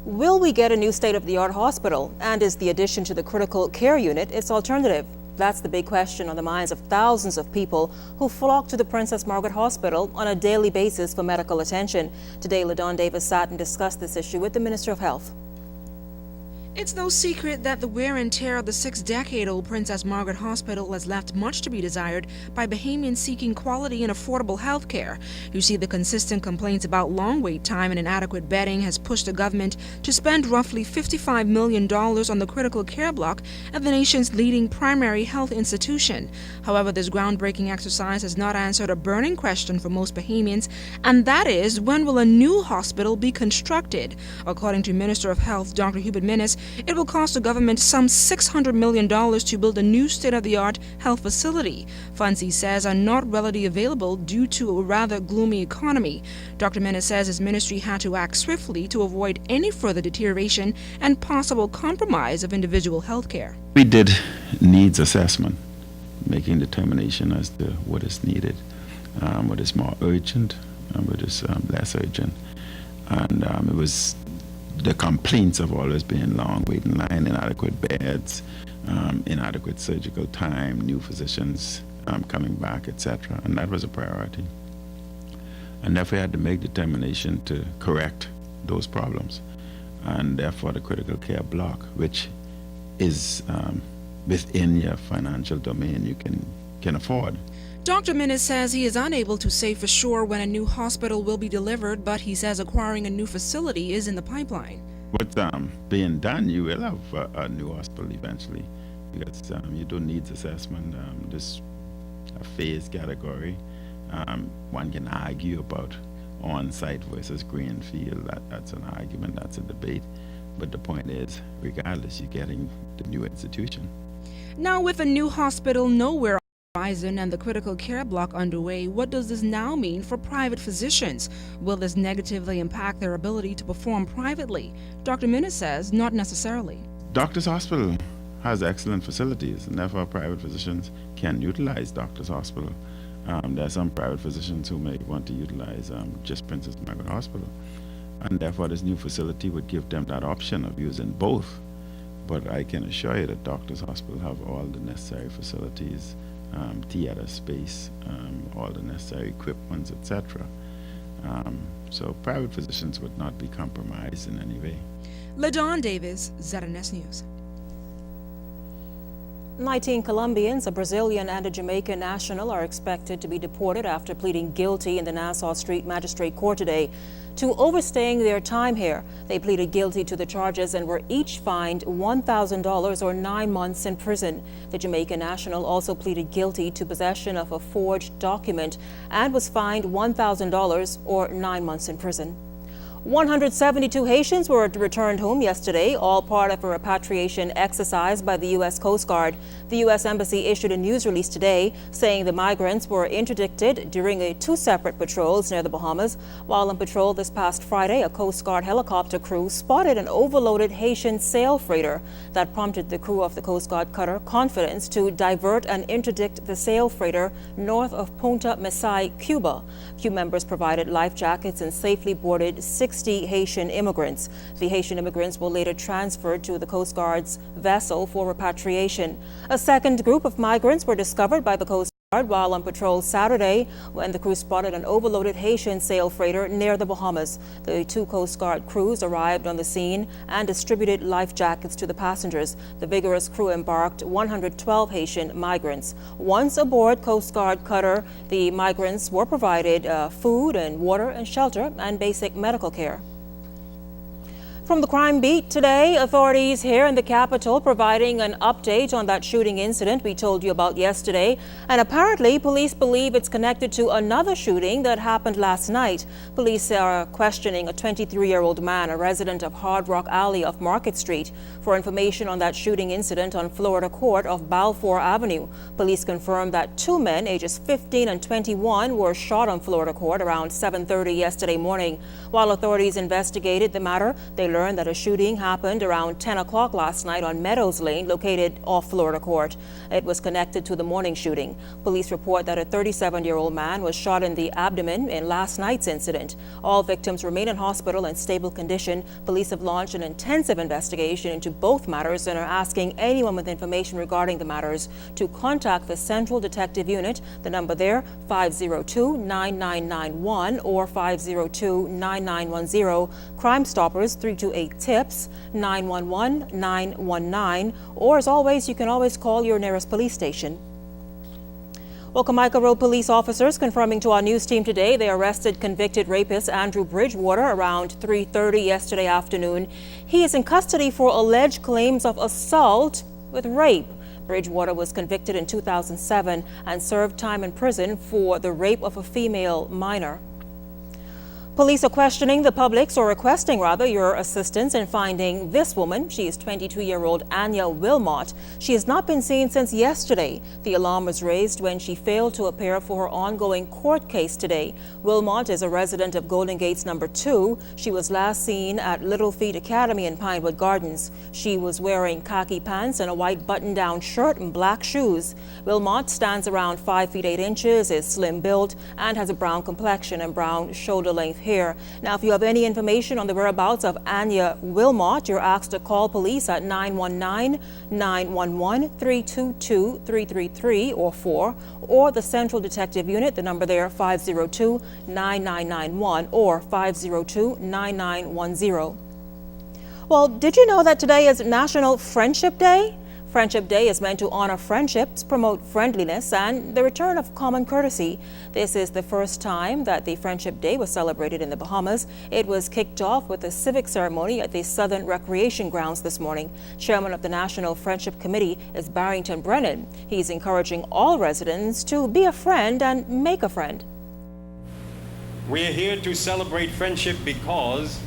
Will we get a new state-of-the-art hospital? And is the addition to the critical care unit its alternative? That's the big question on the minds of thousands of people who flock to the Princess Margaret Hospital on a daily basis for medical attention. Today, LaDon Davis sat and discussed this issue with the Minister of Health. It's no secret that the wear and tear of the 6-decade-old Princess Margaret Hospital has left much to be desired by Bahamians seeking quality and affordable health care. You see, the consistent complaints about long wait time and inadequate bedding has pushed the government to spend roughly $55 million on the critical care block at the nation's leading primary health institution. However, this groundbreaking exercise has not answered a burning question for most Bahamians, and that is, when will a new hospital be constructed? According to Minister of Health Dr. Hubert Minnis, it will cost the government some $600 million to build a new state-of-the-art health facility. Funds, he says, are not readily available due to a rather gloomy economy. Dr. Minnis says his ministry had to act swiftly to avoid any further deterioration and possible compromise of individual health care. We did needs assessment, making determination as to what is needed, what is more urgent, and what is less urgent. And it was the complaints have always been long waiting line, inadequate beds, inadequate surgical time, new physicians coming back, etc. And that was a priority. And therefore, we had to make determination to correct those problems. And therefore, the critical care block, which is within your financial domain, you can afford. Dr. Minnis says he is unable to say for sure when a new hospital will be delivered, but he says acquiring a new facility is in the pipeline. What's being done, you will have a new hospital eventually, because you do needs assessment. This a phase category. One can argue about on-site versus greenfield. That's an argument, that's a debate. But the point is, regardless, you're getting the new institution. Now, with a new hospital nowhere horizon and the critical care block underway, what does this now mean for private physicians? Will this negatively impact their ability to perform privately? Dr. Minnis says not necessarily. Doctors Hospital has excellent facilities, and therefore private physicians can utilize Doctors Hospital. There are some private physicians who may want to utilize just Princess Margaret Hospital, and therefore this new facility would give them that option of using both. But I can assure you that Doctors Hospital have all the necessary facilities, theater space, all the necessary equipment, etc. So private physicians would not be compromised in any way. LaDon Davis, ZNS News. 19 Colombians, a Brazilian and a Jamaican national, are expected to be deported after pleading guilty in the Nassau Street Magistrate Court today to overstaying their time here. They pleaded guilty to the charges and were each fined $1,000 or 9 months in prison. The Jamaican national also pleaded guilty to possession of a forged document and was fined $1,000 or 9 months in prison. 172 Haitians were returned home yesterday, all part of a repatriation exercise by the U.S. Coast Guard. The U.S. Embassy issued a news release today saying the migrants were interdicted during 2 separate patrols near the Bahamas. While on patrol this past Friday, a Coast Guard helicopter crew spotted an overloaded Haitian sail freighter that prompted the crew of the Coast Guard cutter Confidence to divert and interdict the sail freighter north of Punta Mesai, Cuba. Crew members provided life jackets and safely boarded 60 Haitian immigrants. The Haitian immigrants were later transferred to the Coast Guard's vessel for repatriation. A second group of migrants were discovered by the Coast Guard while on patrol Saturday when the crew spotted an overloaded Haitian sail freighter near the Bahamas. The 2 Coast Guard crews arrived on the scene and distributed life jackets to the passengers. The vigorous crew embarked 112 Haitian migrants. Once aboard Coast Guard cutter, the migrants were provided food and water and shelter and basic medical care. From the crime beat today, authorities here in the capital providing an update on that shooting incident we told you about yesterday. And apparently, police believe it's connected to another shooting that happened last night. Police are questioning a 23-year-old man, a resident of Hard Rock Alley off Market Street, for information on that shooting incident on Florida Court of Balfour Avenue. Police confirmed that 2 men, ages 15 and 21, were shot on Florida Court around 7:30 yesterday morning. While authorities investigated the matter, they learned that a shooting happened around 10 o'clock last night on Meadows Lane, located off Florida Court. It was connected to the morning shooting. Police report that a 37-year-old man was shot in the abdomen in last night's incident. All victims remain in hospital in stable condition. Police have launched an intensive investigation into both matters and are asking anyone with information regarding the matters to contact the Central Detective Unit. The number there, 502-9991 or 502-9910. Crime Stoppers 328-TIPS, 911-919, or as always, you can always call your nearest police station. Well, Jamaica Road police officers confirming to our news team today they arrested convicted rapist Andrew Bridgewater around 3:30 yesterday afternoon. He is in custody for alleged claims of assault with rape. Bridgewater was convicted in 2007 and served time in prison for the rape of a female minor. Police are questioning the public's, or requesting rather, your assistance in finding this woman. She is 22-year-old Anya Wilmot. She has not been seen since yesterday. The alarm was raised when she failed to appear for her ongoing court case today. Wilmot is a resident of Golden Gates number 2. She was last seen at Little Feet Academy in Pinewood Gardens. She was wearing khaki pants and a white button-down shirt and black shoes. Wilmot stands around 5 feet 8 inches, is slim built, and has a brown complexion and brown shoulder-length hair. Now, if you have any information on the whereabouts of Anya Wilmot, you're asked to call police at 919-911-322-333 or 4, or the Central Detective Unit, the number there, 502-9991 or 502-9910. Well, did you know that today is National Friendship Day? Friendship Day is meant to honor friendships, promote friendliness, and the return of common courtesy. This is the first time that the Friendship Day was celebrated in the Bahamas. It was kicked off with a civic ceremony at the Southern Recreation Grounds this morning. Chairman of the National Friendship Committee is Barrington Brennan. He's encouraging all residents to be a friend and make a friend. We're here to celebrate friendship because,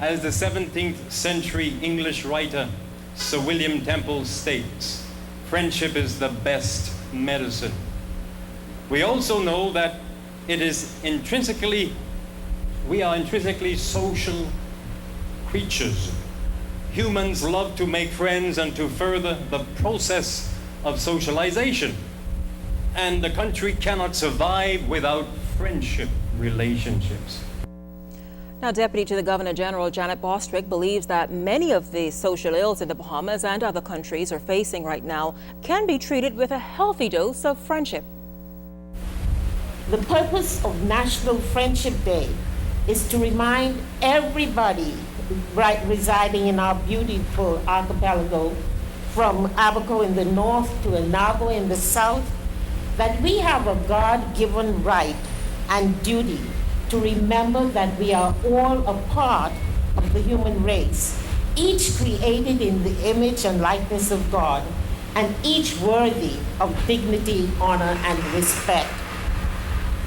as the 17th century English writer Sir William Temple states, friendship is the best medicine. We also know that we are intrinsically social creatures. Humans love to make friends and to further the process of socialization. And the country cannot survive without friendship relationships. Now, Deputy to the Governor General Janet Bostwick believes that many of the social ills in the Bahamas and other countries are facing right now can be treated with a healthy dose of friendship. The purpose of National Friendship Day is to remind everybody residing in our beautiful archipelago, from Abaco in the north to Inago in the south, that we have a God-given right and duty to remember that we are all a part of the human race, each created in the image and likeness of God, and each worthy of dignity, honor, and respect.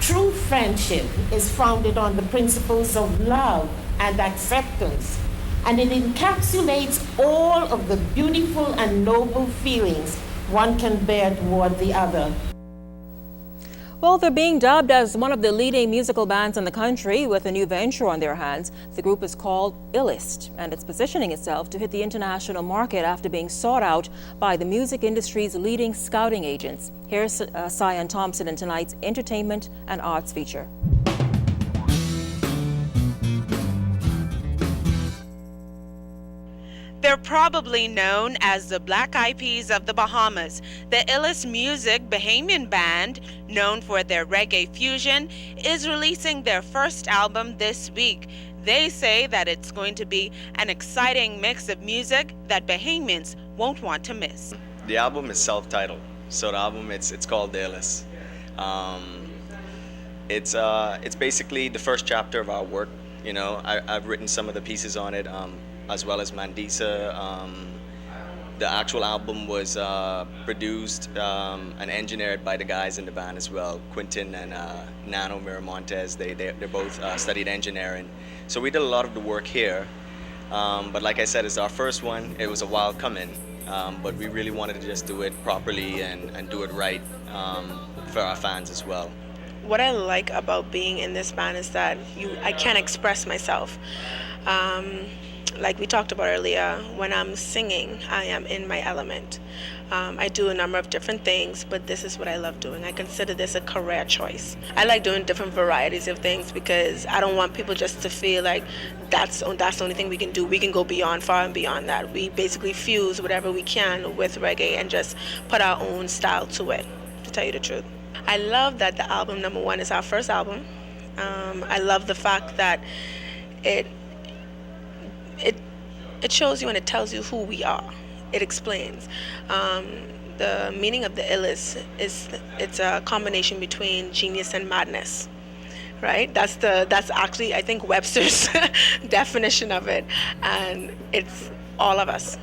True friendship is founded on the principles of love and acceptance, and it encapsulates all of the beautiful and noble feelings one can bear toward the other. Well, they're being dubbed as one of the leading musical bands in the country with a new venture on their hands. The group is called Illest, and it's positioning itself to hit the international market after being sought out by the music industry's leading scouting agents. Here's Cyan Thompson in tonight's entertainment and arts feature. They're probably known as the Black Eyed Peas of the Bahamas. The Illest Music Bahamian band, known for their reggae fusion, is releasing their first album this week. They say that it's going to be an exciting mix of music that Bahamians won't want to miss. The album is self-titled, so the album it's called The Illest. It's basically the first chapter of our work. You know, I've written some of the pieces on it, as well as Mandisa. The actual album was produced and engineered by the guys in the band as well, Quintin and Nano Miramontes. They're both studied engineering. So we did a lot of the work here. But like I said, it's our first one. It was a while coming, but we really wanted to just do it properly and do it right for our fans as well. What I like about being in this band is that I can't express myself. like we talked about earlier, when I'm singing, I am in my element. I do a number of different things, but this is what I love doing. I consider this a career choice. I like doing different varieties of things because I don't want people just to feel like that's the only thing we can do. We can go beyond, far and beyond that. We basically fuse whatever we can with reggae and just put our own style to it, to tell you the truth. I love that the album number one is our first album. I love the fact that it shows you and it tells you who we are. It explains. The meaning of the Illest it's a combination between genius and madness, right? That's actually, I think, Webster's definition of it, and it's all of us.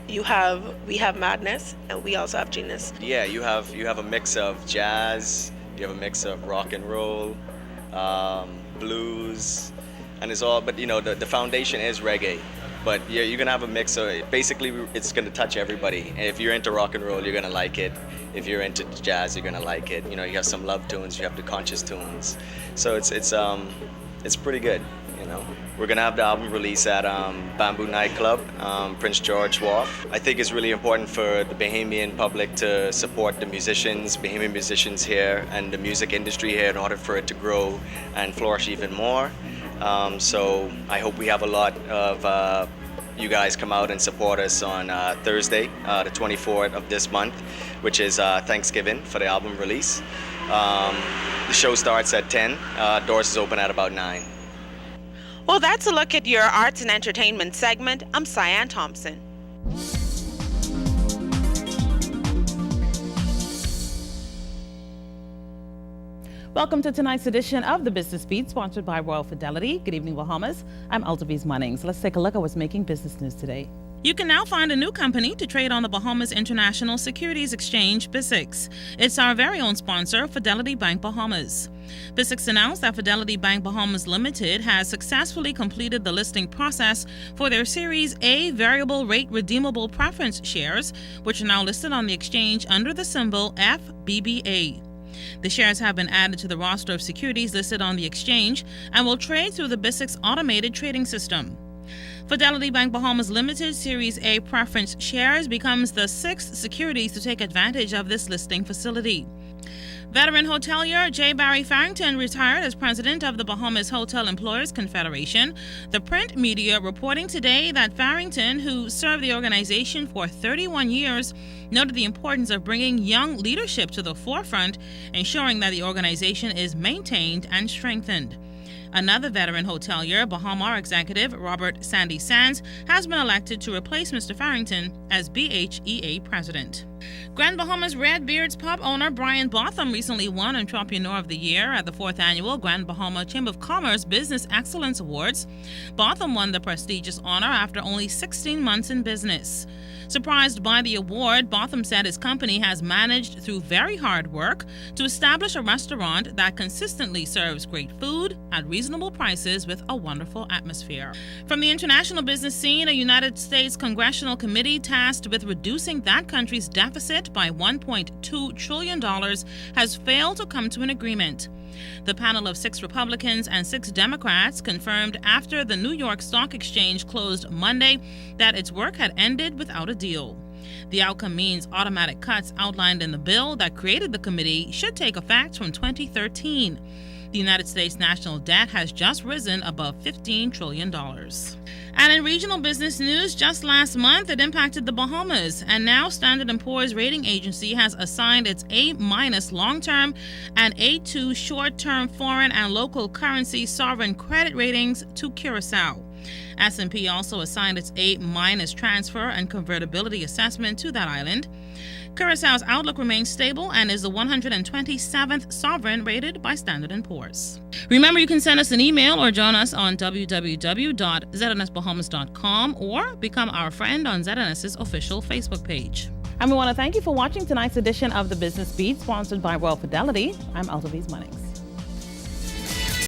We have madness, and we also have genius. Yeah, you have a mix of jazz, you have a mix of rock and roll, blues, and it's all. But the foundation is reggae. But yeah, you're gonna have a mix of it. Basically, it's gonna touch everybody. And if you're into rock and roll, you're gonna like it. If you're into jazz, you're gonna like it. You have some love tunes, you have the conscious tunes. So it's pretty good. We're gonna have the album release at Bamboo Nightclub, Prince George Wharf. I think it's really important for the Bahamian public to support the Bahamian musicians here, and the music industry here in order for it to grow and flourish even more. So I hope we have a lot of you guys come out and support us on Thursday, the 24th of this month, which is Thanksgiving, for the album release. The show starts at 10. Doors is open at about 9. Well, that's a look at your arts and entertainment segment. I'm Cyan Thompson. Welcome to tonight's edition of the Business Beat, sponsored by Royal Fidelity. Good evening, Bahamas. I'm Altaviz Munnings. Let's take a look at what's making business news today. You can now find a new company to trade on the Bahamas International Securities Exchange, BISX. It's our very own sponsor, Fidelity Bank Bahamas. BISX announced that Fidelity Bank Bahamas Limited has successfully completed the listing process for their Series A variable rate redeemable preference shares, which are now listed on the exchange under the symbol FBBA. The shares have been added to the roster of securities listed on the exchange and will trade through the BISX automated trading system. Fidelity Bank Bahamas Limited Series A preference shares becomes the 6th securities to take advantage of this listing facility. Veteran hotelier J. Barry Farrington retired as president of the Bahamas Hotel Employers Confederation. The print media reporting today that Farrington, who served the organization for 31 years, noted the importance of bringing young leadership to the forefront, ensuring that the organization is maintained and strengthened. Another veteran hotelier, Bahamar executive Robert Sandy Sands, has been elected to replace Mr. Farrington as BHEA president. Grand Bahamas Redbeards pub owner Brian Botham recently won Entrepreneur of the Year at the 4th Annual Grand Bahama Chamber of Commerce Business Excellence Awards. Botham won the prestigious honor after only 16 months in business. Surprised by the award, Botham said his company has managed through very hard work to establish a restaurant that consistently serves great food at reasonable prices with a wonderful atmosphere. From the international business scene, a United States congressional committee tasked with reducing that country's deficit by $1.2 trillion has failed to come to an agreement. The panel of 6 Republicans and 6 Democrats confirmed after the New York Stock Exchange closed Monday that its work had ended without a deal. The outcome means automatic cuts outlined in the bill that created the committee should take effect from 2013. The United States national debt has just risen above $15 trillion. And in regional business news, just last month it impacted the Bahamas, and now Standard & Poor's rating agency has assigned its A- long-term and A2 short-term foreign and local currency sovereign credit ratings to Curacao. S&P also assigned its A- transfer and convertibility assessment to that island. Curaçao's outlook remains stable and is the 127th sovereign rated by Standard & Poor's. Remember, you can send us an email or join us on www.znsbahamas.com or become our friend on ZNS's official Facebook page. And we want to thank you for watching tonight's edition of the Business Beat, sponsored by Royal Fidelity. I'm Altaviz Munnings.